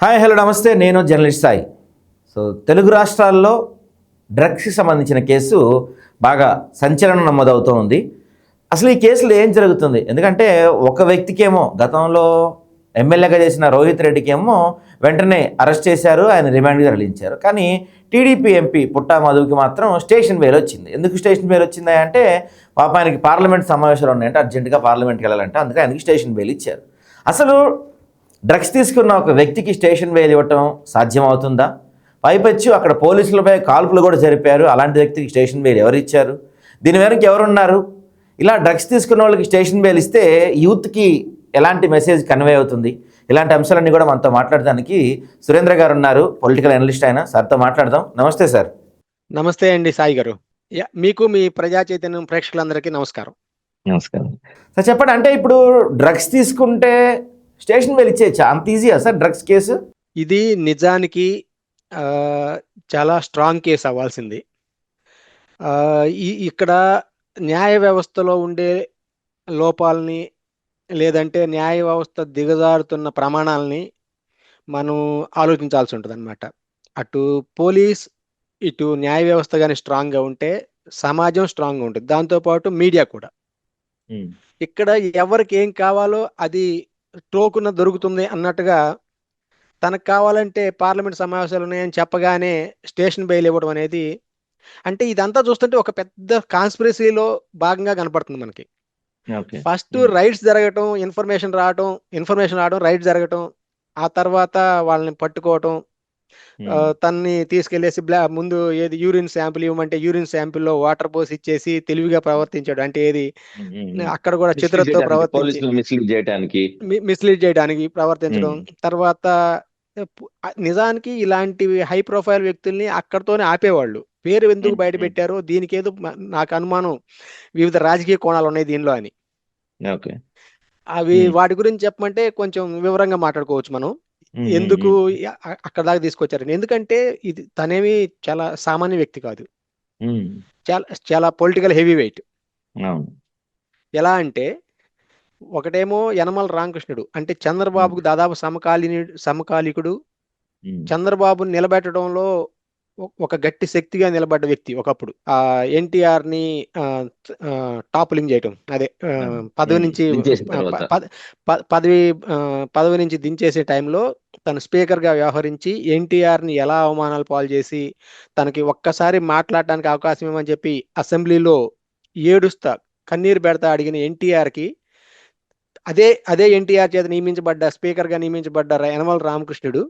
Hi hello నమస్తే, నేను journalist Sai. So Telugu రాష్ట్రాల్లో డ్రగ్స్కి సంబంధించిన కేసు బాగా సంచలనం నమోదవుతూ ఉంది. అసలు ఈ కేసులో ఏం జరుగుతుంది? ఎందుకంటే ఒక వ్యక్తికేమో గతంలో ఎమ్మెల్యేగా చేసిన రోహిత్ రెడ్డికేమో వెంటనే అరెస్ట్ చేశారు, ఆయన రిమాండ్గా తరలించారు. కానీ టీడీపీ ఎంపీ పుట్టా మధుకి మాత్రం స్టేషన్ బెయిల్ వచ్చింది. ఎందుకు స్టేషన్ బెయిల్ వచ్చిందా అంటే ఆయనకి పార్లమెంట్ సమావేశాలు ఉన్నాయంటే అర్జెంటుగా పార్లమెంట్కి వెళ్ళాలంటే అందుకే ఆయనకి స్టేషన్ బెయిల్ ఇచ్చారు. అసలు డ్రగ్స్ తీసుకున్న ఒక వ్యక్తికి స్టేషన్ బెయిల్ ఇవ్వటం సాధ్యమవుతుందా? పైపెచ్చు అక్కడ పోలీసులపై కాల్పులు కూడా జరిపారు. అలాంటి వ్యక్తికి స్టేషన్ బెయిల్ ఎవరు ఇచ్చారు? దీని వెనక ఎవరున్నారు? ఇలా డ్రగ్స్ తీసుకున్న వాళ్ళకి స్టేషన్ బెయిల్ ఇస్తే యూత్కి ఎలాంటి మెసేజ్ కన్వే అవుతుంది? ఇలాంటి అంశాలన్నీ కూడా మనతో మాట్లాడడానికి సురేంద్ర గారు ఉన్నారు, పొలిటికల్ అనలిస్ట్. ఆయన సార్తో మాట్లాడదాం. నమస్తే సార్. నమస్తే అండి సాయి గారు. మీకు మీ ప్రజా చైతన్యం ప్రేక్షకులందరికీ నమస్కారం. నమస్కారం సార్ చెప్పండి, అంటే ఇప్పుడు డ్రగ్స్ తీసుకుంటే స్టేషన్ బెయిల్ ఇచ్చేయచ్చా? అంత ఈజీయా సార్ డ్రగ్స్ కేసు? ఇది నిజానికి చాలా స్ట్రాంగ్ కేసు అవ్వాల్సింది. ఇక్కడ న్యాయ వ్యవస్థలో ఉండే లోపాలని, లేదంటే న్యాయ వ్యవస్థ దిగజారుతున్న ప్రమాణాలని మనం ఆలోచించాల్సి ఉంటుంది అనమాట. అటు పోలీస్, ఇటు న్యాయ వ్యవస్థ కానీ స్ట్రాంగ్గా ఉంటే సమాజం స్ట్రాంగ్గా ఉంటుంది, దాంతోపాటు మీడియా కూడా. ఇక్కడ ఎవరికి ఏం కావాలో అది టోకున దొరుకుతుంది అన్నట్టుగా, తనకు కావాలంటే పార్లమెంట్ సమావేశాలు ఉన్నాయని చెప్పగానే స్టేషన్ బెయిల్ ఇవ్వడం అనేది, అంటే ఇదంతా చూస్తుంటే ఒక పెద్ద కాన్స్పిరసీలో భాగంగా కనపడుతుంది మనకి. ఫస్ట్ రైట్స్ జరగటం, ఇన్ఫర్మేషన్ రావడం, రైట్స్ జరగటం, ఆ తర్వాత వాళ్ళని పట్టుకోవటం, తన్ని తీసుకెళ్లేసి ముందు ఏది యూరిన్ శాంపిల్ ఇవ్వమంటే యూరిన్ శాంపిల్ లో వాటర్ పోసి ఇచ్చేసి తెలివిగా ప్రవర్తించాడు. అంటే ఏది అక్కడ కూడా చిత్రతో ప్రవర్తించి మిస్లీడ్ చేయడానికి ప్రవర్తించడం. తర్వాత నిజానికి ఇలాంటివి హై ప్రొఫైల్ వ్యక్తుల్ని అక్కడతోనే ఆపేవాళ్ళు. పేరు ఎందుకు బయట పెట్టారో దీనికి ఏదో నాకు అనుమానం, వివిధ రాజకీయ కోణాలు ఉన్నాయి దీనిలో అని. అవి వాటి గురించి చెప్పమంటే కొంచెం వివరంగా మాట్లాడుకోవచ్చు మనం, ఎందుకు అక్కడ దాకా తీసుకొచ్చారని. ఎందుకంటే ఇది తనేమి చాలా సామాన్య వ్యక్తి కాదు, చాలా చాలా పొలిటికల్ హెవీ వెయిట్. ఎలా అంటే ఒకటేమో యనమల రామకృష్ణుడు, అంటే చంద్రబాబుకు దాదాపు సమకాలీకుడు. చంద్రబాబుని నిలబెట్టడంలో ఒక గట్టి శక్తిగా నిలబడ్డ వ్యక్తి ఒకప్పుడు. ఎన్టీఆర్ ని టాపులింగ్ చేయటం, అదే పదవి నుంచి దించేసే టైంలో తను స్పీకర్ గా వ్యవహరించి ఎన్టీఆర్ ని ఎలా అవమానాలు పాలు చేసి తనకి ఒక్కసారి మాట్లాడడానికి అవకాశం ఇవ్వమని చెప్పి అసెంబ్లీలో ఏడుస్తా కన్నీరు పెడతా అడిగిన ఎన్టీఆర్ కి అదే ఎన్టీఆర్ చేత స్పీకర్ గా నియమించబడ్డ యనమల రామకృష్ణుడు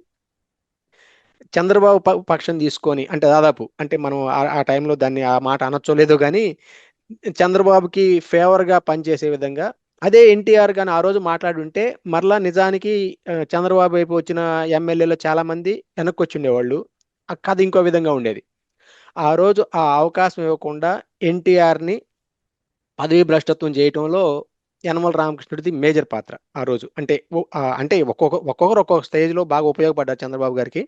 చంద్రబాబు పక్షం తీసుకొని, అంటే దాదాపు, అంటే మనం ఆ టైంలో దాన్ని ఆ మాట అనొచ్చోలేదో కానీ చంద్రబాబుకి ఫేవర్ గా పనిచేసే విధంగా అదే ఎన్టీఆర్ గాని ఆ రోజు మాట్లాడుంటే మరలా నిజానికి చంద్రబాబు వైపు వచ్చిన ఎమ్మెల్యేలు చాలా మంది వెనక్కి వచ్చి ఉండేవాళ్ళు. ఆ కథ ఇంకో విధంగా ఉండేది. ఆ రోజు ఆ అవకాశం ఇవ్వకుండా ఎన్టీఆర్ ని పదవీ భ్రష్టత్వం చేయటంలో యనమల రామకృష్ణుడిది మేజర్ పాత్ర ఆ రోజు. అంటే ఒక్కొక్కరు ఒక్కొక్క స్టేజ్ లో బాగా ఉపయోగపడ్డారు చంద్రబాబు గారికి.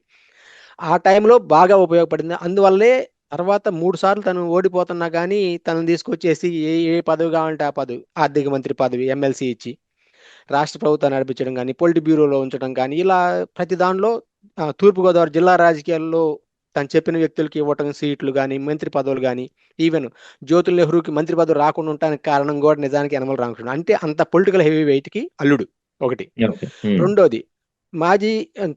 ఆ టైంలో బాగా ఉపయోగపడింది. అందువల్లే తర్వాత 3 సార్లు తను ఓడిపోతున్నా కానీ తనను తీసుకొచ్చేసి ఏ పదవి కావాలంటే ఆ పదవి, ఆర్థిక మంత్రి పదవి, ఎమ్మెల్సీ ఇచ్చి రాష్ట్ర ప్రభుత్వాన్ని నడిపించడం కానీ, పొలిట్ బ్యూరోలో ఉంచడం కానీ, ఇలా ప్రతి దానిలో తూర్పుగోదావరి జిల్లా రాజకీయాల్లో తను చెప్పిన వ్యక్తులకి ఇవ్వటం సీట్లు కానీ, మంత్రి పదవులు కానీ, ఈవెన్ జ్యోతుల్ నెహ్రూకి మంత్రి పదవి రాకుండా ఉండడానికి కారణం కూడా నిజానికి యనమల రామకృష్ణ. అంటే అంత పొలిటికల్ హెవీ వెయిట్ కి అల్లుడు ఒకటి. రెండోది, మాజీ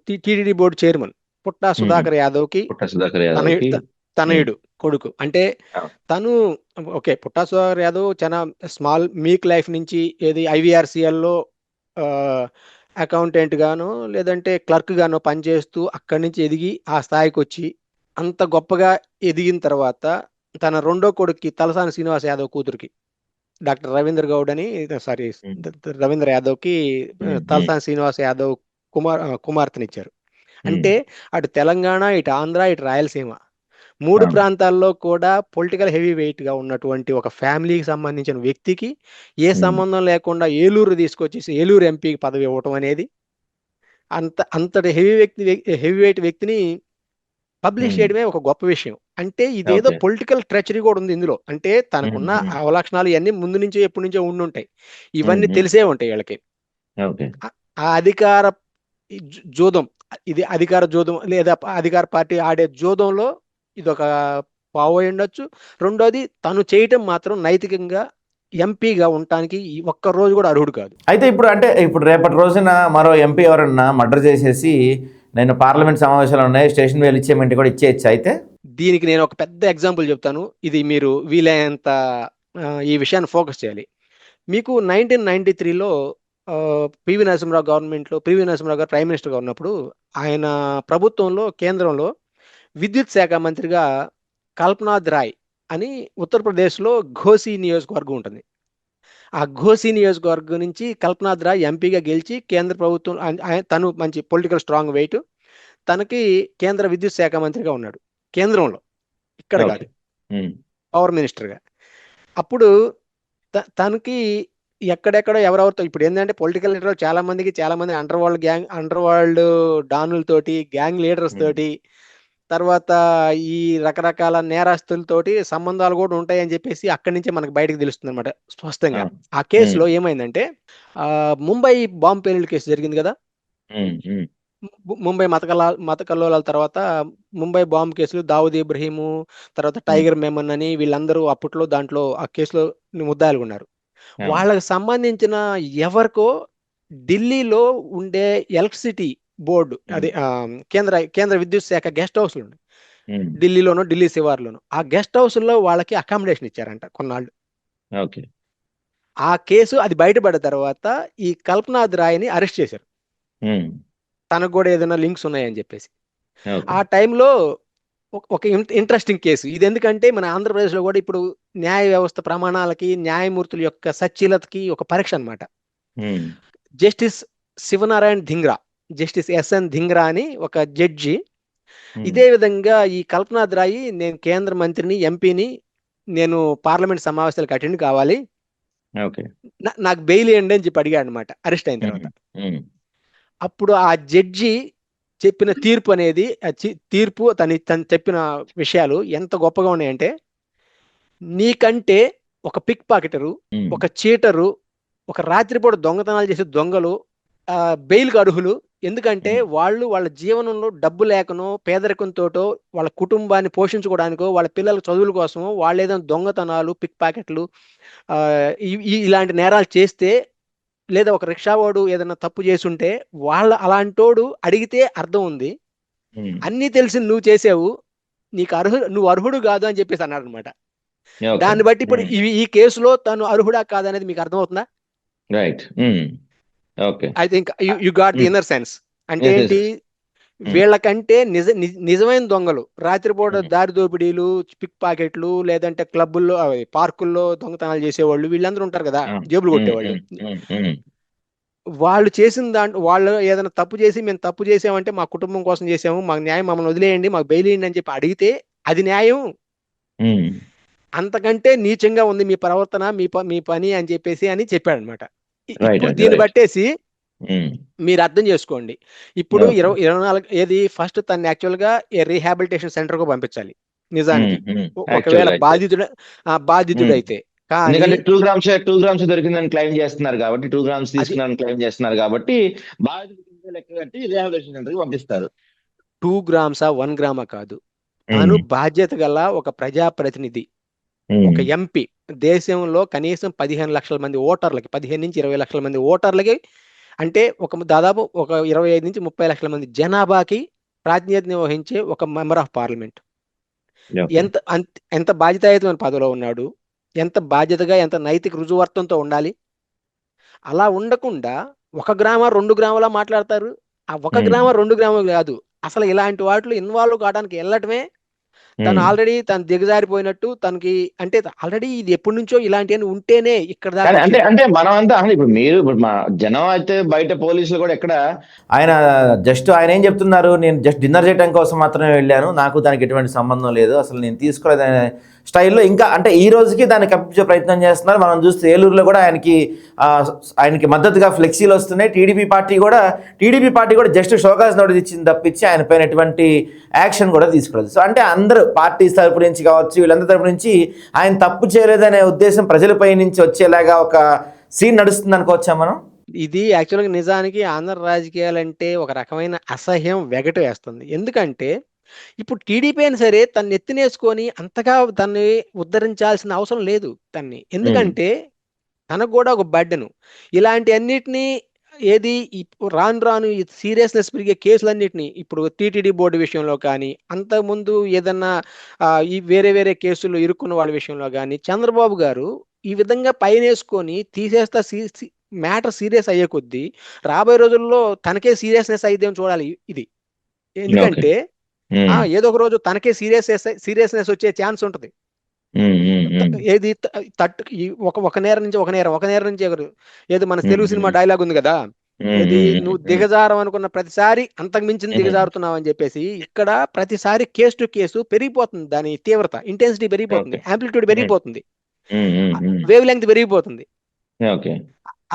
టీటీడీ బోర్డు చైర్మన్ పుట్టా సుధాకర్ యాదవ్ కి తనయుడు కొడుకు. అంటే తను పుట్టా సుధాకర్ యాదవ్ చాలా స్మాల్ మీక్ లైఫ్ నుంచి ఏది ఐవీఆర్సీఎల్ లో అకౌంటెంట్ గానో లేదంటే క్లర్క్ గానో పనిచేస్తూ అక్కడి నుంచి ఎదిగి ఆ స్థాయికి వచ్చి అంత గొప్పగా ఎదిగిన తర్వాత తన రెండో కొడుక్కి తలసాని శ్రీనివాస్ యాదవ్ కూతురికి డాక్టర్ రవీంద్ర యాదవ్ కి తలసాని శ్రీనివాస్ యాదవ్ కుమార్తెనిచ్చారు. అంటే అటు తెలంగాణ, ఇటు ఆంధ్ర, ఇటు రాయలసీమ 3 ప్రాంతాల్లో కూడా పొలిటికల్ హెవీ వెయిట్ గా ఉన్నటువంటి ఒక ఫ్యామిలీకి సంబంధించిన వ్యక్తికి ఏ సంబంధం లేకుండా ఏలూరు తీసుకొచ్చేసి ఏలూరు ఎంపీకి పదవి ఇవ్వటం అనేది, అంతటి హెవీ వెయిట్ వ్యక్తిని పబ్లిష్ చేయడమే ఒక గొప్ప విషయం. అంటే ఇదేదో పొలిటికల్ ట్రెచరీ కూడా ఉంది ఇందులో. అంటే తనకున్న అవలక్షణాలు ఇవన్నీ ముందు నుంచో ఎప్పటి నుంచో ఉండుంటాయి, ఇవన్నీ తెలిసే ఉంటాయి వీళ్ళకి. ఆ అధికార ఈ జూదం, ఇది అధికార జూదం లేదా అధికార పార్టీ ఆడే జూదంలో ఇది ఒక పావు అయి ఉండొచ్చు. రెండోది తను చేయటం మాత్రం నైతికంగా ఎంపీగా ఉండటానికి ఈ ఒక్క రోజు కూడా అర్హుడు కాదు. అయితే ఇప్పుడు రేపటి రోజున మరో ఎంపీ ఎవరన్నా మర్డర్ చేసేసి నేను పార్లమెంట్ సమావేశాలు ఉన్నాయి స్టేషన్ వేలు ఇచ్చేయమంటే కూడా ఇచ్చేయచ్చు. అయితే దీనికి నేను ఒక పెద్ద ఎగ్జాంపుల్ చెప్తాను. ఇది మీరు వీలైనంత ఈ విషయాన్ని ఫోకస్ చేయాలి. మీకు 1993లో పివి నరసింహరావు గారు ప్రైమ్ మినిస్టర్గా ఉన్నప్పుడు ఆయన ప్రభుత్వంలో కేంద్రంలో విద్యుత్ శాఖ మంత్రిగా కల్పనాథ్ రాయ్ అని ఉత్తరప్రదేశ్లో ఘోసీ నియోజకవర్గం ఉంటుంది. ఆ ఘోసీ నియోజకవర్గం నుంచి కల్పనాథ్ రాయ్ ఎంపీగా గెలిచి కేంద్ర ప్రభుత్వం తను మంచి పొలిటికల్ స్ట్రాంగ్ వెయిట్, తనకి కేంద్ర విద్యుత్ శాఖ మంత్రిగా ఉన్నాడు కేంద్రంలో, ఇక్కడ కాదు, పవర్ మినిస్టర్గా. అప్పుడు తనకి ఎక్కడెక్కడో ఎవరెవరితో ఇప్పుడు ఏంటంటే పొలిటికల్ లీడర్ చాలా మంది అండర్ వరల్డ్ డానులతోటి, గ్యాంగ్ లీడర్స్ తోటి, తర్వాత ఈ రకరకాల నేరస్తులతోటి సంబంధాలు కూడా ఉంటాయని చెప్పేసి అక్కడి నుంచే మనకు బయటకు తెలుస్తుంది అనమాట స్పష్టంగా. ఆ కేసులో ఏమైందంటే ముంబై బాంబు పేలుళ్ళ కేసు జరిగింది కదా, ముంబై మత కల్లోలాల తర్వాత ముంబై బాంబు కేసులు దావుద్ ఇబ్రహీము, తర్వాత టైగర్ మెమన్ అని వీళ్ళందరూ అప్పట్లో దాంట్లో ఆ కేసులో ముద్దాయిలు ఉన్నారు. వాళ్ళకి సంబంధించిన ఎవరికో ఢిల్లీలో ఉండే ఎలక్ట్రిసిటీ బోర్డు, అదే కేంద్ర విద్యుత్ శాఖ గెస్ట్ హౌస్లు ఢిల్లీలోనో ఢిల్లీ శివార్లోనో, ఆ గెస్ట్ హౌస్లో వాళ్ళకి అకామిడేషన్ ఇచ్చారంట కొన్నాళ్ళు. ఆ కేసు అది బయటపడిన తర్వాత ఈ కల్పనాథ్ రాయ్ని అరెస్ట్ చేశారు, తనకు కూడా ఏదైనా లింక్స్ ఉన్నాయని చెప్పేసి. ఆ టైంలో ఒక ఇంట్రెస్టింగ్ కేసు ఇది. ఎందుకంటే మన ఆంధ్రప్రదేశ్లో కూడా ఇప్పుడు న్యాయ వ్యవస్థ ప్రమాణాలకి, న్యాయమూర్తుల యొక్క సచ్చీలతకి ఒక పరీక్ష అనమాట. Justice Shivnarayan Dhingra, justice S N Dhingra అని ఒక జడ్జి ఇదే విధంగా ఈ కల్పనాథ్ రాయి, నేను కేంద్ర మంత్రిని, ఎంపీని, నేను పార్లమెంట్ సమావేశాలకు అటెండ్ కావాలి, నాకు బెయిల్ ఇవ్వండి అని చెప్పి అడిగాడు అనమాట అరెస్ట్ అయిన తర్వాత. అప్పుడు ఆ జడ్జి చెప్పిన తీర్పు అనేది తను చెప్పిన విషయాలు ఎంత గొప్పగా ఉన్నాయంటే, నీకంటే ఒక పిక్ పాకెటరు, ఒక చీటరు, ఒక రాత్రిపూట దొంగతనాలు చేసే దొంగలు బెయిల్కి అర్హులు. ఎందుకంటే వాళ్ళ జీవనంలో డబ్బు లేకనో పేదరికంతోటో వాళ్ళ కుటుంబాన్ని పోషించుకోవడానికో వాళ్ళ పిల్లల చదువుల కోసమో వాళ్ళు ఏదైనా దొంగతనాలు, పిక్ పాకెట్లు ఇలాంటి నేరాలు చేస్తే, లేదా ఒక రిక్షావాడు ఏదైనా తప్పు చేసుంటే అలాంటోడు అడిగితే అర్థం ఉంది, అన్నీ తెలిసి నువ్వు చేసావు, నువ్వు అర్హుడు కాదు అని చెప్పేసి అన్నాడు అనమాట. దాన్ని బట్టి ఇప్పుడు ఈ కేసులో తను అర్హుడా కాదనేది మీకు అర్థమవుతుందా? Right. I think you got the inner sense. అంటే ఏంటి, వీళ్ళకంటే నిజమైన దొంగలు, రాత్రిపూట దారి దోపిడీలు, పిక్ పాకెట్లు, లేదంటే క్లబ్బుల్లో, పార్కుల్లో దొంగతనాలు చేసేవాళ్ళు, వీళ్ళందరూ ఉంటారు కదా జేబులు కొట్టేవాళ్ళు. వాళ్ళు చేసిన వాళ్ళు ఏదైనా తప్పు చేసి, మేము తప్పు చేసామంటే మా కుటుంబం కోసం చేసాము, మాకు న్యాయం, మమ్మల్ని వదిలేయండి, మాకు బెయిల్ ఇవ్వండి అని చెప్పి అడిగితే అది న్యాయం. అంతకంటే నీచంగా ఉంది మీ ప్రవర్తన, మీ పని అని చెప్పేసి అని చెప్పాడు అనమాట. దీన్ని బట్టేసి మీరు అర్థం చేసుకోండి. ఇప్పుడు 24 ఏది ఫస్ట్ తను యాక్చువల్ గా రీహాబిలిటేషన్ సెంటర్ కు పంపించాలి నిజానికి, ఒకవేళ బాధితుడైతే. కానీ 2 గ్రామ్స్ దొరికిందని క్లెయిమ్ చేస్తున్నారు కాబట్టి, 2 గ్రామ్స్ తీసుకున్నారని క్లెయిమ్ చేస్తున్నారు కాబట్టి బాధితుడు లెక్క కట్టి రీహాబిలిటేషన్ సెంటర్ కి పంపిస్తారు. 2 గ్రామ్సా 1 గ్రామా కాదు, తాను బాధ్యత గల ఒక ప్రజాప్రతినిధి, ఒక ఎంపీ, దేశంలో కనీసం 15 లక్షల మంది ఓటర్లకి, 15 నుంచి 20 లక్షల మంది ఓటర్లకి, అంటే దాదాపు ఒక 25 నుంచి 30 లక్షల మంది జనాభాకి ప్రాతినిధ్యం వహించే ఒక మెంబర్ ఆఫ్ పార్లమెంట్. ఎంత బాధ్యతాయుతమైన పదవిలో ఉన్నాడు, ఎంత బాధ్యతగా, ఎంత నైతిక రుజువర్తంతో ఉండాలి. అలా ఉండకుండా 1 గ్రామ 2 గ్రాములా మాట్లాడతారు. ఆ 1 గ్రామ 2 గ్రాములు కాదు, అసలు ఇలాంటి వాటిలో ఇన్వాల్వ్ కావడానికి వెళ్ళటమే తను ఆల్రెడీ తను దిగజారిపోయినట్టు. తనకి అంటే ఆల్రెడీ ఇది ఎప్పటి నుంచో ఇలాంటివన్నీ ఉంటేనే ఇక్కడ దాకా. అంటే మనం అంతా ఇప్పుడు మా జనం అయితే బయట పోలీసులు కూడా ఎక్కడ ఆయన ఏం చెప్తున్నారు, నేను జస్ట్ డిన్నర్ చేయడం కోసం మాత్రమే వెళ్ళాను, నాకు దానికి ఎటువంటి సంబంధం లేదు, అసలు నేను తీసుకోలేదనే స్టైల్లో ఇంకా అంటే ఈ రోజుకి దాన్ని కప్పించే ప్రయత్నం చేస్తున్నారు. మనం చూస్తే ఏలూరులో కూడా ఆయనకి మద్దతుగా ఫ్లెక్సీలు వస్తున్నాయి. టీడీపీ పార్టీ కూడా జస్ట్ షోకాజ్ నోటీస్ ఇచ్చింది తప్పించి ఆయన పైన ఎటువంటి యాక్షన్ కూడా తీసుకోలేదు. సో అంటే అందరూ పార్టీ తరపు నుంచి కావచ్చు, వీళ్ళందరి తరపు నుంచి ఆయన తప్పు చేయలేదనే ఉద్దేశం ప్రజలపై నుంచి వచ్చేలాగా ఒక సీన్ నడుస్తుంది అనుకోవచ్చా మనం? ఇది యాక్చువల్గా నిజానికి ఆంధ్ర రాజకీయాలంటే ఒక రకమైన అసహ్యం వెగట వేస్తుంది. ఎందుకంటే ఇప్పుడు టీడీపీ అయినా సరే తను ఎత్తినేసుకొని అంతగా తన్ని ఉద్ధరించాల్సిన అవసరం లేదు తన్ని. ఎందుకంటే తనకు కూడా ఒక బర్డెను. ఇలాంటి అన్నిటినీ ఏది రాను రాను ఈ సీరియస్నెస్ పెరిగే కేసులన్నిటినీ ఇప్పుడు టీటీడీ బోర్డు విషయంలో కానీ, అంతకుముందు ఏదన్నా ఈ వేరే వేరే కేసులు ఇరుక్కున్న వాళ్ళ విషయంలో కానీ చంద్రబాబు గారు ఈ విధంగా పైనేసుకొని తీసేస్తా మ్యాటర్ సీరియస్ అయ్యే కొద్దీ రాబోయే రోజుల్లో తనకే సీరియస్నెస్ అయిద్దేమో చూడాలి ఇది. ఎందుకంటే ఏదో ఒక రోజు తనకే సీరియస్నెస్ వచ్చే ఛాన్స్ ఉంటుంది. ఏది తట్టు ఒక నేరం నుంచి ఒక నేరం నుంచి ఒకరు. ఏది మన తెలుగు సినిమా డైలాగ్ ఉంది కదా, ఏది నువ్వు దిగజారం అనుకున్న ప్రతిసారి అంతకు మించిన దిగజారుతున్నావు అని చెప్పేసి, ఇక్కడ ప్రతిసారి కేసు టు కేసు పెరిగిపోతుంది, దాని తీవ్రత ఇంటెన్సిటీ పెరిగిపోతుంది, యాంప్లిట్యూడ్ పెరిగిపోతుంది, వేవ్ లెంగ్త్ పెరిగిపోతుంది.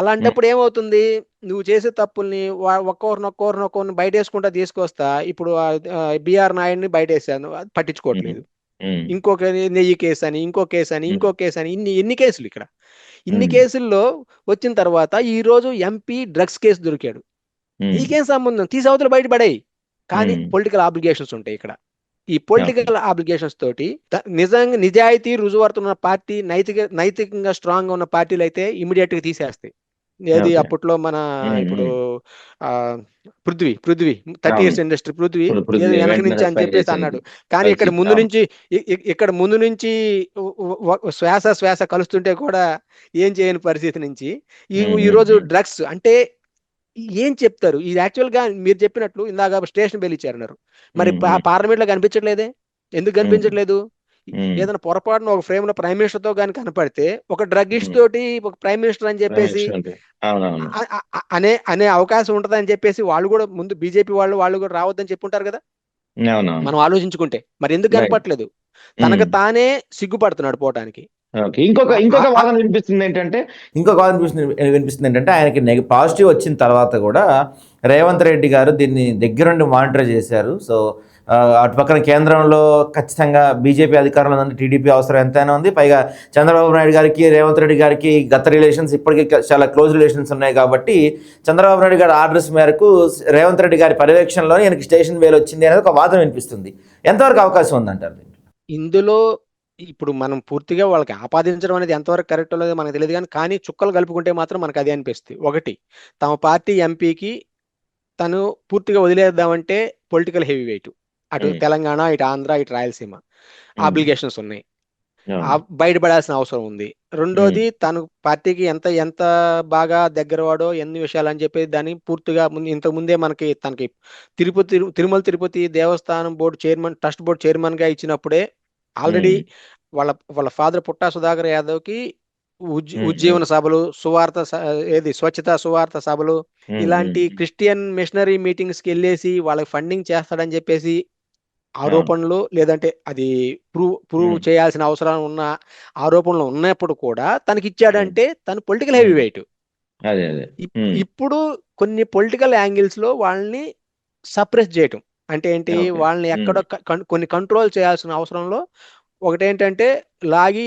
అలాంటప్పుడు ఏమవుతుంది, నువ్వు చేసే తప్పుల్ని ఒక్కొక్కరిని బయట వేసుకుంటా తీసుకొస్తా. ఇప్పుడు బిఆర్ నాయుడిని బయట వేసాను, అది పట్టించుకోవట్లేదు. ఇంకొక నెయ్యి కేసు అని, ఇంకో కేసు అని, ఇంకో కేసు అని, ఎన్ని కేసులు ఇక్కడ. ఇన్ని కేసుల్లో వచ్చిన తర్వాత ఈ రోజు ఎంపీ డ్రగ్స్ కేసు దొరికాడు. నీకేం సంబంధం, తీసి అవతల బయటపడాయి. కానీ పొలిటికల్ ఆబ్లిగేషన్స్ ఉంటాయి ఇక్కడ. ఈ పొలిటికల్ ఆబ్లిగేషన్స్ తోటి నిజంగా నిజాయితీ రుజువర్తున్న పార్టీ, నైతికంగా స్ట్రాంగ్ గా ఉన్న పార్టీలు అయితే ఇమీడియట్ గా తీసేస్తాయి. ఏది అప్పట్లో మన ఇప్పుడు పృథ్వీ 30 years ఇండస్ట్రీ పృథ్వీ వెనక నుంచి అని చెప్పేసి అన్నాడు. కానీ ఇక్కడ ముందు నుంచి శ్వాస కలుస్తుంటే కూడా ఏం చేయని పరిస్థితి నుంచి ఈ రోజు డ్రగ్స్ అంటే ఏం చెప్తారు. ఇది యాక్చువల్ గా మీరు చెప్పినట్లు ఇందాక స్టేషన్ బెయిల్ ఇచ్చారన్నారు. మరి పార్లమెంట్ లో కనిపించట్లేదే, ఎందుకు కనిపించట్లేదు? ఏదైనా పొరపాటున ఒక ఫ్రేమ్ లో ప్రైమ్ మినిస్టర్ తో కానీ కనపడితే ఒక డ్రగ్గిస్ట్ తోటి ఒక ప్రైమ్ మినిస్టర్ అని చెప్పేసి అనే అవకాశం ఉంటదని చెప్పేసి వాళ్ళు కూడా ముందు బీజేపీ వాళ్ళు కూడా రావద్దని చెప్పుంటారు కదా. మనం ఆలోచించుకుంటే మరి ఎందుకు కనపట్లేదు? తనకు తానే సిగ్గుపడుతున్నాడు పోవటానికి. ఇంకొక వాదన వినిపిస్తుంది ఏంటంటే ఆయనకి పాజిటివ్ వచ్చిన తర్వాత కూడా రేవంత్ రెడ్డి గారు దీన్ని దగ్గరుండి మానిటర్ చేశారు. సో అటు పక్కన కేంద్రంలో ఖచ్చితంగా బీజేపీ అధికారంలో ఉంది, టీడీపీ అవసరం ఎంతైనా ఉంది. పైగా చంద్రబాబు నాయుడు గారికి రేవంత్ రెడ్డి గారికి గత రిలేషన్స్ ఇప్పటికీ చాలా క్లోజ్ రిలేషన్స్ ఉన్నాయి కాబట్టి చంద్రబాబు నాయుడు గారి ఆర్డర్స్ మేరకు రేవంత్ రెడ్డి గారి పర్యవేక్షణలోనే ఆయనకి స్టేషన్ బెయిల్ వచ్చింది అనేది ఒక వాదన వినిపిస్తుంది. ఎంతవరకు అవకాశం ఉందంటారు ఇందులో? ఇప్పుడు మనం పూర్తిగా వాళ్ళకి ఆపాదించడం అనేది ఎంతవరకు కరెక్ట్ లేదో మనకు తెలియదు, కానీ చుక్కలు కలుపుకుంటే మాత్రం మనకు అదే అనిపిస్తుంది. ఒకటి, తమ పార్టీ ఎంపీకి తను పూర్తిగా వదిలేద్దామంటే పొలిటికల్ హెవీ వెయిట్, అటు తెలంగాణ, ఇటు ఆంధ్ర, ఇటు రాయలసీమ ఆబ్లిగేషన్స్ ఉన్నాయి, బయటపడాల్సిన అవసరం ఉంది. రెండోది, తను పార్టీకి ఎంత బాగా దగ్గరవాడో ఎన్ని విషయాలు అని చెప్పి దాన్ని పూర్తిగా ఇంతకు ముందే తనకి తిరుమల తిరుపతి దేవస్థానం board chairman, trust board chairman గా ఇచ్చినప్పుడే ఆల్రెడీ వాళ్ళ ఫాదర్ పుట్టా సుధాకర్ యాదవ్ కి ఉజ్జీవన సభలు, స్వచ్ఛత సువార్త సభలు, ఇలాంటి క్రిస్టియన్ మిషనరీ మీటింగ్స్ కి వెళ్ళేసి వాళ్ళకి ఫండింగ్ చేస్తాడని చెప్పేసి ఆరోపణలు, లేదంటే అది ప్రూవ్ చేయాల్సిన అవసరం ఉన్న ఆరోపణలు ఉన్నప్పుడు కూడా తనకి ఇచ్చాడంటే తను పొలిటికల్ హెవీ వెయిట్. ఇప్పుడు కొన్ని పొలిటికల్ యాంగిల్స్ లో వాళ్ళని సప్రెస్ చేయటం అంటే ఏంటి, వాళ్ళని ఎక్కడో కొన్ని కంట్రోల్ చేయాల్సిన అవసరంలో ఒకటేంటంటే లాగి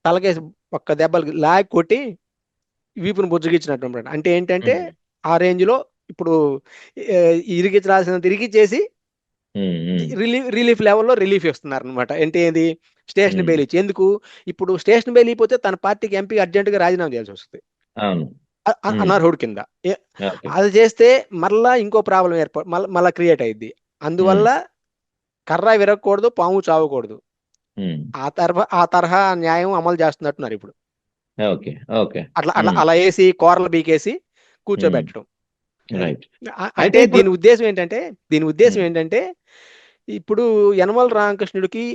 తలకేసి ఒక్క దెబ్బలు లాగి కొట్టి వీపును బుజ్జగించినట్టు. అంటే ఏంటంటే ఆ రేంజ్ లో ఇప్పుడు ఇరిగించాల్సినంత ఇరిగిచ్చేసి రిలీఫ్ లెవెల్లో రిలీఫ్ ఇస్తున్నారు అనమాట. అంటే ఏంది, స్టేషన్ బెయిల్ ఇచ్చి. ఎందుకు? ఇప్పుడు స్టేషన్ బెయిల్ అయిపోతే తన పార్టీకి ఎంపీ అర్జెంట్ గా రాజీనామా చేయాల్సి వస్తుంది అనర్హుడి కింద. అది చేస్తే మళ్ళా ఇంకో ప్రాబ్లం మళ్ళా క్రియేట్ అయ్యిద్ది. అందువల్ల కర్ర విరగకూడదు, పాము చావకూడదు. ఆ తరహా న్యాయం అమలు చేస్తున్నట్టున్నారు ఇప్పుడు. అలా వేసి కోరలు బీకేసి కూర్చోబెట్టడం. అంటే దీని ఉద్దేశం ఏంటంటే ఇప్పుడు యనమల రామకృష్ణుడికి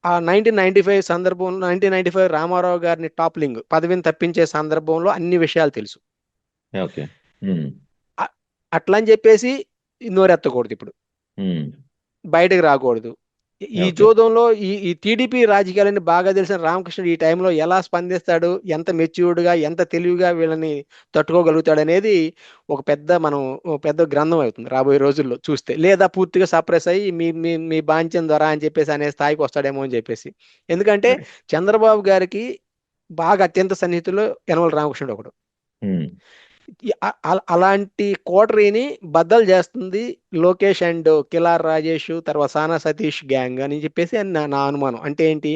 ఆ 1995 రామారావు గారిని టాప్లింగ్ పదవిని తప్పించే సందర్భంలో అన్ని విషయాలు తెలుసు. అట్లా అని చెప్పేసి నోరెత్తకూడదు, ఇప్పుడు బయటకు రాకూడదు. ఈ జోదంలో ఈ టీడీపీ రాజకీయాలని బాగా తెలిసిన రామకృష్ణుడు ఈ టైంలో ఎలా స్పందిస్తాడు, ఎంత మెచ్యూర్డ్ గా, ఎంత తెలివిగా వీళ్ళని తట్టుకోగలుగుతాడు అనేది ఒక పెద్ద గ్రంథం అవుతుంది రాబోయే రోజుల్లో చూస్తే. లేదా పూర్తిగా సప్రెస్ అయ్యి మీ బాంఛం ద్వారా అని చెప్పేసి అనే స్థాయికి వస్తాడేమో అని చెప్పేసి. ఎందుకంటే చంద్రబాబు గారికి బాగా అత్యంత సన్నిహితుల్లో యనమల రామకృష్ణుడు ఒకడు. అలాంటి కోటరీని బద్దలు చేస్తుంది లోకేష్ అండ్ కిలార్ రాజేష్, తర్వాత సానా సతీష్ గ్యాంగ్ అని చెప్పేసి నా అనుమానం. అంటే ఏంటి,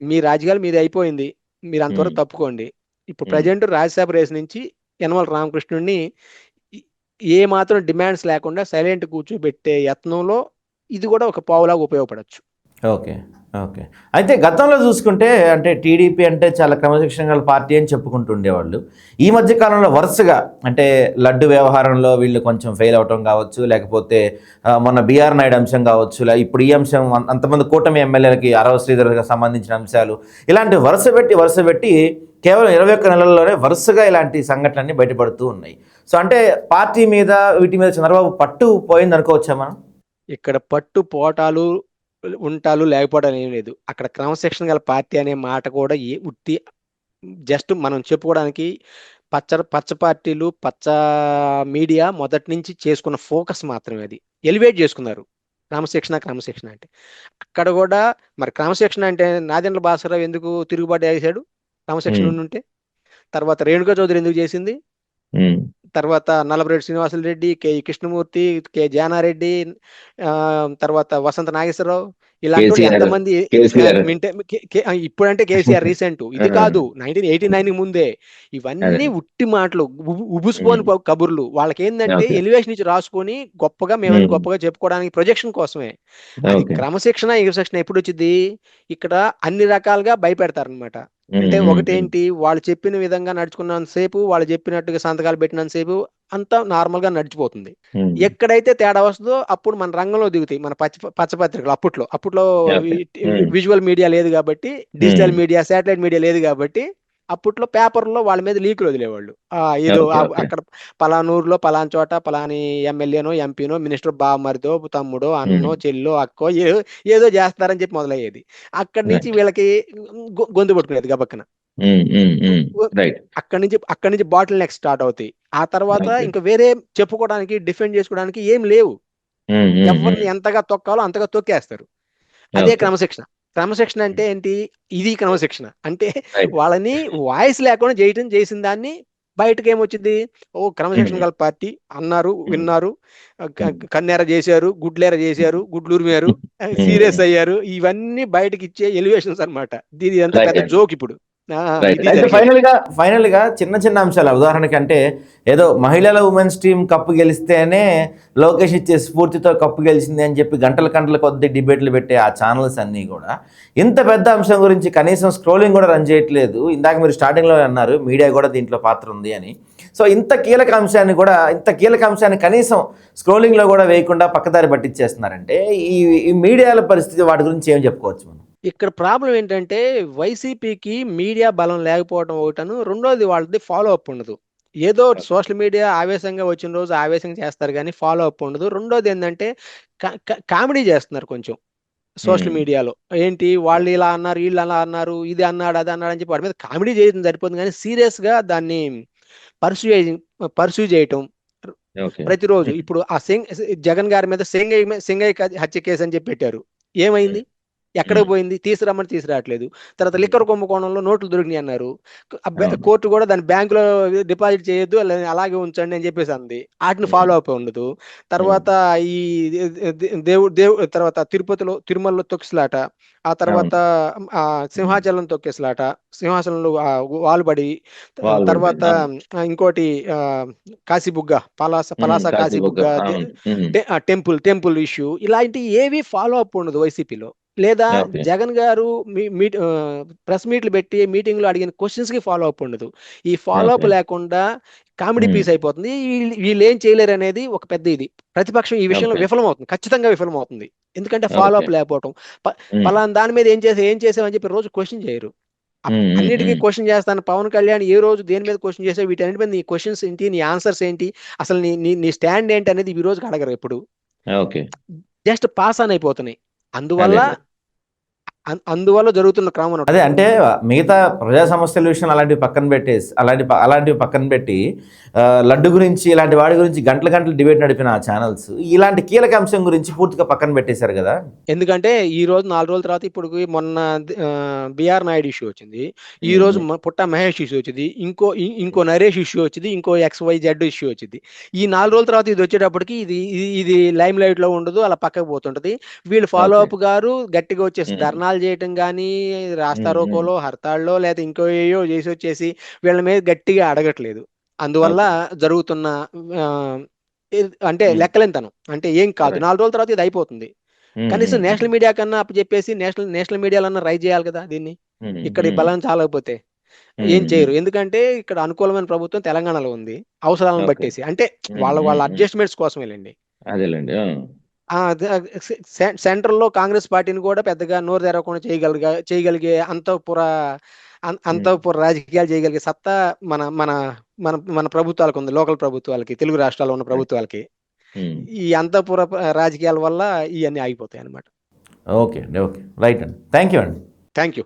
మీ రాజకీయాలు మీది అయిపోయింది, మీరు అంతవరకు తప్పుకోండి. ఇప్పుడు ప్రజెంట్ రాజ్యసభ రేస్ నుంచి యనమల రామకృష్ణుడిని ఏ మాత్రం డిమాండ్స్ లేకుండా సైలెంట్ కూర్చోబెట్టే యత్నంలో ఇది కూడా ఒక పావులాగా ఉపయోగపడచ్చు. Okay, okay. అయితే గతంలో చూసుకుంటే అంటే టీడీపీ అంటే చాలా క్రమశిక్షణ గల పార్టీ అని చెప్పుకుంటూ ఉండేవాళ్ళు. ఈ మధ్య కాలంలో వరుసగా అంటే లడ్డు వ్యవహారంలో వీళ్ళు కొంచెం ఫెయిల్ అవటం కావచ్చు, లేకపోతే మొన్న బీఆర్ నాయుడు అంశం కావచ్చు, ఇప్పుడు ఈ అంశం అంతమంది కూటమి ఎమ్మెల్యేలకి అరవ శ్రీధర్కి సంబంధించిన అంశాలు, ఇలాంటి వరుస పెట్టి కేవలం 21 నెలల్లోనే వరుసగా ఇలాంటి సంఘటనలన్నీ బయటపడుతూ ఉన్నాయి. సో అంటే పార్టీ మీద వీటి మీద చంద్రబాబు పట్టు పోయింది అనుకోవచ్చా మనం? ఇక్కడ పట్టు పోటాలు ఉంటాలు లేకపోవడం ఏం లేదు. అక్కడ క్రమశిక్షణ గల పార్టీ అనే మాట కూడా ఉట్టి జస్ట్ మనం చెప్పుకోవడానికి పచ్చ పార్టీలు, పచ్చ మీడియా మొదటి నుంచి చేసుకున్న ఫోకస్ మాత్రమే. అది ఎలివేట్ చేసుకున్నారు క్రమశిక్షణ అంటే. అక్కడ కూడా మరి క్రమశిక్షణ అంటే నాదెండ్ల భాస్కరరావు ఎందుకు తిరుగుబాటు చేశాడు క్రమశిక్షణ ఉంటే? తర్వాత రేణుకా చౌదరి ఎందుకు చేసింది? తర్వాత నల్లబరెడ్డి శ్రీనివాసులు రెడ్డి, కె కృష్ణమూర్తి, కె జానారెడ్డి, తర్వాత వసంత నాగేశ్వరరావు, ఇలాంటి ఎంతమంది. ఇప్పుడంటే కేసీఆర్ రీసెంట్, ఇది కాదు 1989 ముందే. ఇవన్నీ ఉట్టి మాటలు, ఉబుసుపోని కబుర్లు. వాళ్ళకి ఏంటంటే ఎలివేషన్ ఇచ్చి రాసుకొని గొప్పగా మేమని గొప్పగా చెప్పుకోవడానికి ప్రొజెక్షన్ కోసమే. క్రమశిక్షణ ఎప్పుడు వచ్చింది? ఇక్కడ అన్ని రకాలుగా భయపెడతారనమాట. అంటే ఒకటేంటి, వాళ్ళు చెప్పిన విధంగా నడుచుకున్నంతసేపు, వాళ్ళు చెప్పినట్టుగా సంతకాలు పెట్టినంతసేపు అంతా నార్మల్ గా నడిచిపోతుంది. ఎక్కడైతే తేడా వస్తుందో అప్పుడు మన రంగంలో దిగుతాయి మన పచ్చపత్రికలు. అప్పట్లో విజువల్ మీడియా లేదు కాబట్టి, డిజిటల్ మీడియా, శాటిలైట్ మీడియా లేదు కాబట్టి, అప్పట్లో పేపర్లో వాళ్ళ మీద లీకులు వదిలేవాళ్ళు. ఏదో అక్కడ పలానూరులో పలానా చోట పలాని ఎమ్మెల్యేనో, ఎంపీనో, మినిస్టర్ బావమరిదో, తమ్ముడో, అన్నో, చెల్లో, అక్కో ఏదో చేస్తారని చెప్పి మొదలయ్యేది. అక్కడి నుంచి వీళ్ళకి గొంతు పట్టుకునేది గబక్కన. అక్కడి నుంచి బాటిల్ నెక్ స్టార్ట్ అవుతాయి. ఆ తర్వాత ఇంకా వేరే చెప్పుకోవడానికి, డిఫెండ్ చేసుకోవడానికి ఏం లేవు. ఎవరిని ఎంతగా తొక్కాలో అంతగా తొక్కేస్తారు. అదే క్రమశిక్షణ అంటే ఏంటి? ఇది క్రమశిక్షణ అంటే వాళ్ళని వాయిస్ లేకుండా చేసిన దాన్ని బయటకు ఏమొచ్చింది? క్రమశిక్షణ గల పార్టీ అన్నారు, విన్నారు, కన్నేర చేశారు, గుడ్లేర చేశారు, గుడ్లూరు సీరియస్ అయ్యారు. ఇవన్నీ బయటకి ఇచ్చే ఎలివేషన్స్ అనమాట. ఇది ఎంత పెద్ద జోక్ ఇప్పుడు. ఫైనల్ గా చిన్న అంశాలు ఉదాహరణకి అంటే ఏదో మహిళల ఉమెన్స్ టీం కప్పు గెలిస్తేనే లోకేష్ ఇచ్చే స్ఫూర్తితో కప్పు గెలిచింది అని చెప్పి గంటల కొద్ది డిబేట్లు పెట్టే ఆ ఛానల్స్ అన్నీ కూడా ఇంత పెద్ద అంశం గురించి కనీసం స్క్రోలింగ్ కూడా రన్ చేయట్లేదు. ఇందాక మీరు స్టార్టింగ్లో అన్నారు మీడియా కూడా దీంట్లో పాత్ర ఉంది అని. సో ఇంత కీలక అంశాన్ని కనీసం స్క్రోలింగ్లో కూడా వేయకుండా పక్కదారి పట్టించేస్తున్నారంటే ఈ మీడియాల పరిస్థితి, వాటి గురించి ఏం చెప్పుకోవచ్చు మనం? ఇక్కడ ప్రాబ్లం ఏంటంటే వైసీపీకి మీడియా బలం లేకపోవడం ఒకటను, రెండోది వాళ్ళది ఫాలో అప్ ఉండదు. ఏదో సోషల్ మీడియా ఆవేశంగా వచ్చిన రోజు ఆవేశంగా చేస్తారు కానీ ఫాలో అప్ ఉండదు. రెండోది ఏంటంటే కామెడీ చేస్తున్నారు కొంచెం సోషల్ మీడియాలో. ఏంటి, వాళ్ళు ఇలా అన్నారు, వీళ్ళు అలా అన్నారు, ఇది అన్నాడు, అది అన్నాడు అని చెప్పి వాడి మీద కామెడీ చేయడం సరిపోతుంది కానీ సీరియస్ గా దాన్ని పర్సూ చేయటం ప్రతిరోజు. ఇప్పుడు ఆ జగన్ గారి మీద సింగయ్య హత్య కేసు అని చెప్పి పెట్టారు. ఏమైంది? ఎక్కడికి పోయింది? తీసుకురావట్లేదు. తర్వాత లిక్కర్ కుంభకోణంలో నోట్లు దొరికినాయి అన్నారు. కోర్టు కూడా దాన్ని బ్యాంకులో డిపాజిట్ చేయొద్దు, అలాగే ఉంచండి అని చెప్పేసి అంది. వాటిని ఫాలో అప్ ఉండదు. తర్వాత ఈ తర్వాత తిరుమలలో తొక్కిసలాట, ఆ తర్వాత సింహాచలం తొక్కేసలాట, సింహాచలంలో వాలుబడి, తర్వాత ఇంకోటి కాశీబుగ్గ, పలాస కాశీబుగ్గ టెంపుల్ ఇష్యూ. ఇలాంటి ఏవి ఫాలో అప్ ఉండదు వైసీపీలో. లేదా జగన్ గారు ప్రెస్ మీట్లు పెట్టి మీటింగ్ లో అడిగిన క్వశ్చన్స్ కి ఫాలో అప్ ఉండదు. ఈ ఫాలో అప్ లేకుండా కామెడీ పీస్ అయిపోతుంది. వీళ్ళు ఏం చేయలేరు అనేది ఒక పెద్ద ఇది. ప్రతిపక్షం ఈ విషయంలో విఫలమవుతుంది, ఖచ్చితంగా విఫలమవుతుంది. ఎందుకంటే ఫాలో అప్ లేకపోవటం. పలానా దాని మీద ఏం చేసామని చెప్పి రోజు క్వశ్చన్ చేయరు. అన్నిటికీ క్వశ్చన్ చేస్తాను. పవన్ కళ్యాణ్ ఏ రోజు దేని మీద క్వశ్చన్ చేసావు, వీటన్నిటి మీద నీ క్వశ్చన్స్ ఏంటి, నీ ఆన్సర్స్ ఏంటి, అసలు నీ స్టాండ్ ఏంటి అనేది ఈ రోజుకి అడగరు. ఎప్పుడు జస్ట్ పాస్ ఆన్ అయిపోతున్నాయి. అందువల్ల అందువల్ల జరుగుతున్న క్రమం అదే అంటే మిగతా ప్రజా సమస్యల విషయం అలాంటివి పక్కన పెట్టేసి అలాంటివి పక్కన పెట్టి లడ్డు గురించి ఇలాంటి వాడి గురించి గంటల గంటలు డిబేట్ నడిపిన ఆ ఛానల్స్ ఇలాంటి కీలక అంశం గురించి పూర్తిగా పక్కన పెట్టేశారు కదా. ఎందుకంటే ఈ రోజు 4 రోజుల తర్వాత ఇప్పుడు మొన్న బిఆర్ నాయుడు ఇష్యూ వచ్చింది, ఈ రోజు పుట్ట మహేష్ ఇష్యూ వచ్చింది, ఇంకో నరేష్ ఇష్యూ వచ్చింది, ఇంకో XYZ ఇష్యూ వచ్చింది. ఈ 4 రోజుల తర్వాత ఇది వచ్చేటప్పటికి ఇది లైమ్ లైట్ లో ఉండదు, అలా పక్కకు పోతుంటది. వీళ్ళు ఫాలో అప్ గారు గట్టిగా వచ్చేసి ధర్నాలు చేయటం కానీ, రాస్తారోకోలో హర్తాళ్ళలో లేదా ఇంకో ఏయో చేసి వచ్చేసి వీళ్ళ మీద గట్టిగా అడగట్లేదు. అందువల్ల జరుగుతున్న అంటే లెక్కలేంతనం అంటే ఏం కాదు. 4 రోజుల తర్వాత ఇది అయిపోతుంది. కనీసం నేషనల్ మీడియా కన్నా చెప్పేసి నేషనల్ మీడియాలన్నా రైజ్ చేయాలి కదా దీన్ని. ఇక్కడ ఈ బలం చాలకపోతే ఏం చేయరు. ఎందుకంటే ఇక్కడ అనుకూలమైన ప్రభుత్వం తెలంగాణలో ఉంది, అవసరాలను బట్టేసి. అంటే వాళ్ళ అడ్జస్ట్మెంట్స్ కోసమేలేండి. అదేలేండి. సెంట్రల్ లో కాంగ్రెస్ పార్టీని కూడా పెద్దగా నోరు తెరవకుండా చేయగలిగే అంతఃపుర రాజకీయాలు చేయగలిగే సత్తా మన మన మన మన ప్రభుత్వాలకు ఉంది, లోకల్ ప్రభుత్వాలకి, తెలుగు రాష్ట్రాల్లో ఉన్న ప్రభుత్వాలకి. ఈ అంతఃపుర రాజకీయాల వల్ల ఇవన్నీ ఆగిపోతాయి అన్నమాట. ఓకే అండి, ఓకే, రైట్ అండి, థ్యాంక్ యూ అండి. Thank you.